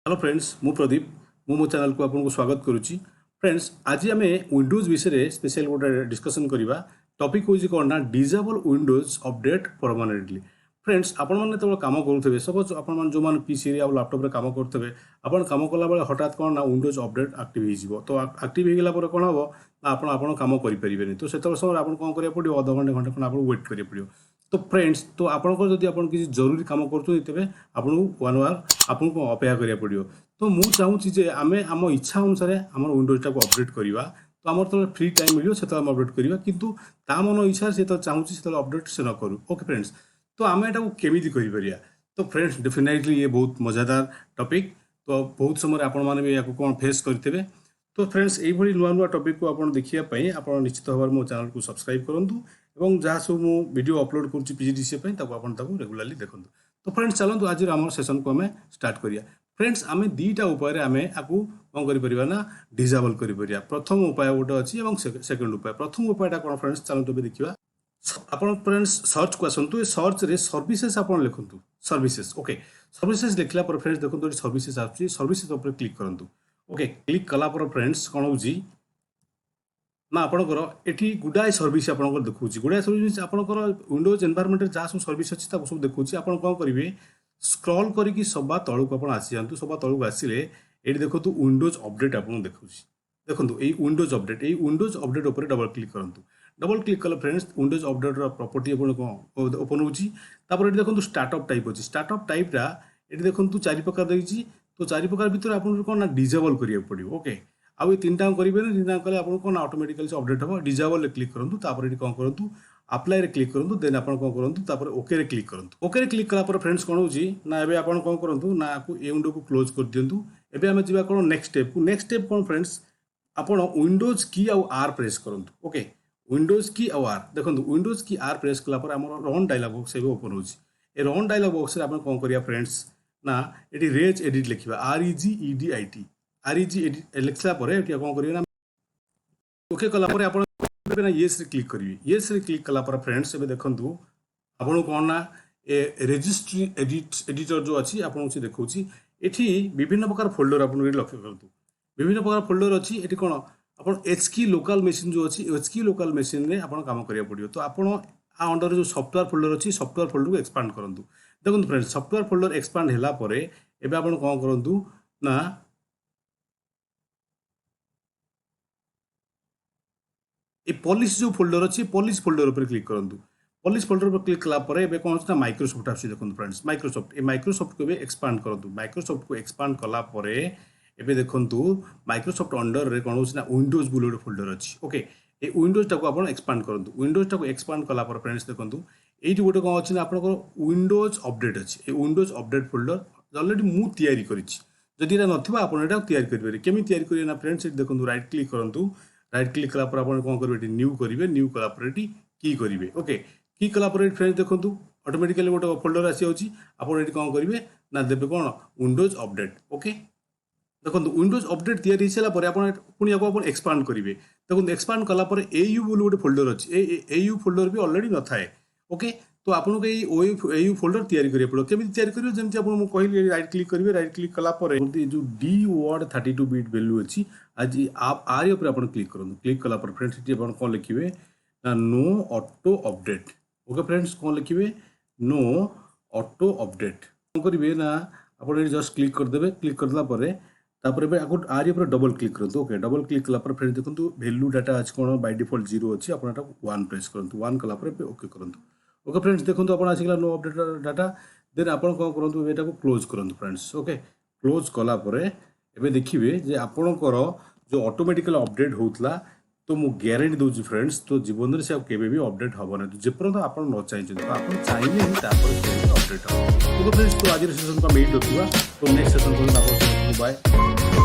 Hello friends मु प्रदीप मो channel को आपको स्वागत करुच्ची। फ्रेंड्स आज आम विंडोज विषय स्पेशल गोटे डिस्कसन करवा टॉपिक हूँ कौन ना disable Windows update permanently. Friends आपण मैंने जो कम करुवे सपोज आप जो पीसी आ लैपटॉप रे कम करते आप कम कला बेले हठात कौन ना विंडोज अपडेट एक्टिव हो तो एक्टिव होगा कौन हम आप कम करें तो से समय आप कौन करा पड़ो अध घंटे घंटे खंड आपको वेट करा पड़ो। तो फ्रेंड्स तो आपंकर जब आप किसी जरूरी कम करें आपको वन आवर आपको अपेक्षा करा पड़ो। तो मुझे चाहूँगी आम आम इच्छा अनुसार आम विंडोज को अपडेट करवा तो आम जो फ्री टाइम मिलो से अपडेट करवा किंतु ता मन इच्छा से चाहूँगी से अपडेट से न करूँ। ओके फ्रेंड्स तो आम यहाँ केमी कर तो फ्रेंड्स डेफिनेटली ये बहुत मजादार टॉपिक तो बहुत समय आपण मैंने या कौन फेस करेंगे। तो फ्रेंड्स यही नुआ नुआ टॉपिक को आप देखापी आप निश्चित भाव मो चैनल को सब्सक्राइब करूँ और जहाँ सब मु वीडियो अपलोड करुँच पीजीडीसीए रेगुलाली देखो। तो फ्रेंड्स चलते आज आम सेशन को आम स्टार्ट करिया। फ्रेंड्स आम दुईटा उपाय आम आपको कौन कर ना डिसेबल कर प्रथम उपाय गोटे अच्छी सेकेंड उपाय। प्रथम उपायटा कौन फ्रेंड्स चलते देखा आप फ्रेंड्स सर्च को आसतु सर्च रे सर्विसेस आप लिखु सर्विसेस। ओके सर्विसेस लिखला पर फ्रेंड्स देखो सर्विसेस आसुची सर्विसेस उपर क्लिक करंतु। ओके क्लिक कला पर फ्रेंड्स कौन हो ना आपंकर ये गुड़ाए सर्विस आप देखा गुड़ाए सर्विस आपंकर विंडोज एनवायरनमेंट जहाँ सब सर्विस अच्छी सब देखा आप कौन करेंगे स्क्रॉल करके सभा तलू आप आसी जातु सभा तलू आसिले ये देखो विंडोज अपडेट आपको देखा देखो ये विंडोज अपडेट उपर डबल क्लिक करूँ। डबल क्लिक कले friends Windows update property open hopper ये देखो स्टार्टअप टाइप अच्छी स्टार्टअप टाइपटा ये देखो चारि प्रकार देखिए तो चारि प्रकार भितर आप कौन ना डिसेबल करा पड़ो। ओके आउ ये तीन टाइम करेंगे तीन टाइम कले आपको कौन ऑटोमेटिकली अपडेट हम डिसेबल क्लिक करूँ तापर कौन करूँ अप्लाई रे क्लिक करूँ देन आप कौन करूँ ओके रे क्लिक करूँ। ओके रे क्लिक कला फ्रेंड्स कौन हो ना आप कौन करूँ ना ये विंडो को क्लोज कर दिंतु। एबे आम जा कौन नेक्स्ट स्टेप को नेक्स्ट स्टेप कौन फ्रेंड्स आप विंडोज की आर प्रेस करूँ। ओके विंडोज की आर देखो विंडोज की आर प्रेस कला आम रन डायलॉग बॉक्स ओपन हो रन डायलॉग बॉक्स आप कौन करिया फ्रेंड्स ना ये रेज एडिट लिखा REGEDIT लिखला कौन करेंगे ओके कला आप येस रे क्लिक करेंगे। येस रे क्लिक कला फ्रेंड्स ए देखो आपको कौन ना रजिस्ट्री एडिटर जो अच्छी आपको देखा ये विभिन्न प्रकार फोल्डर आप लक्ष्य करूँ विभिन्न प्रकार फोल्डर अच्छी ये कौन आप HK लोकल मेसीन जो अच्छी HK लोकल मेसीन में आप कम करा पड़ो। तो आप अंडर जो सॉफ्टवेयर फोल्डर अच्छी सॉफ्टवेयर फोल्डर को एक्सपांड करूँ। देखो फ्रेंड्स सॉफ्टवेयर फोल्डर एक्सपांड होला परे एबे आप कौन करूँ ना ये पॉलिश जो फोल्डर अच्छी पॉलिश फोल्डर उपर क्लिक करूँ। पॉलिश फोल्डर पर क्लिक कला कौन ना माइक्रोसॉफ्ट आस देखो फ्रेंड्स माइक्रोसॉफ्ट को भी एक्सपांड करूँ। माइक्रोसॉफ्ट को एक्सपांड कला एबे देखो माइक्रोसॉफ्ट अंडर रे कौन ना विंडोज बोली गोटे फोल्डर अच्छी। ओके ये विंडोज टाक आप एक्सपांड करूँ विंडोज टाक एक्सपांड कला फ्रेंड्स देखो ये गोटे कौन अच्छी आप विंडोज अपडेट अच्छी ये विंडोज अपडेट फोल्डर ऑलरेडी मुझे जदि यहाँ ना केमी तैयारी ना फ्रेंड्स देखो राइट क्लिक करूँ राइट क्लिक कला कौन करेंगे न्यू करेंगे न्यू कला की करेंगे। ओके की कला फ्रेंड्स देखो ऑटोमेटिकली गोटे फोल्डर आसी आप कौन करेंगे ना देवे कौन विंडोज अपडेट। ओके देखो विंडोज अपडेट तैयारी सारापर पुणी आप एक्सपांड करेंगे देखो एक्सपांड कला AU बोली गोटे फोल्डर अच्छी AU फोल्डर भी ऑलरेडी न थाए। ओके तो आपको AU फोल्डर तैयारी करिया पड़ो केमी तैयारी करियो जमती आपको कहली राइट क्लिक करेंगे राइट क्लिक कला जो डी वर्ड 32 बिट वैल्यू अच्छी आज आप आर ऊपर आप क्लिक करूँ क्लिक कला फ्रेंड्स ये कौन लिखे ना no auto update. Okay friends कौन लिखे नो ऑटो अपडेट कौन करेंगे ना आप जस्ट क्लिक करदे क्लिक करदेला आर ऊपर डबल क्लिक करूँ। ओके डबल क्लिक कला फ्रेंड्स देखो वैल्यू डाटा आज कौन बाय डिफॉल्ट 0 अच्छी आप 1 प्रेस करूँ 1 कला ओके करूँ। ओके फ्रेंड्स देखो आप आसगला नो अपडेट डाटा देन आप कौन करूँ यहाँ को क्लोज करूँ फ्रेंड्स। ओके क्लोज कला एबे देखिए जे आपणकर जो ऑटोमेटिकल अपडेट होता तो मु ग्यारंटी दूसरी फ्रेंड्स तो जीवन में से भी अपडेट हम ना जेपर्यंत आप न चाहिए तो आप चाहिए अपडेट हम। तो फ्रेंड्स तो आज सेशन को हम यही रखा तो नेक्स्ट सेशन को बाय।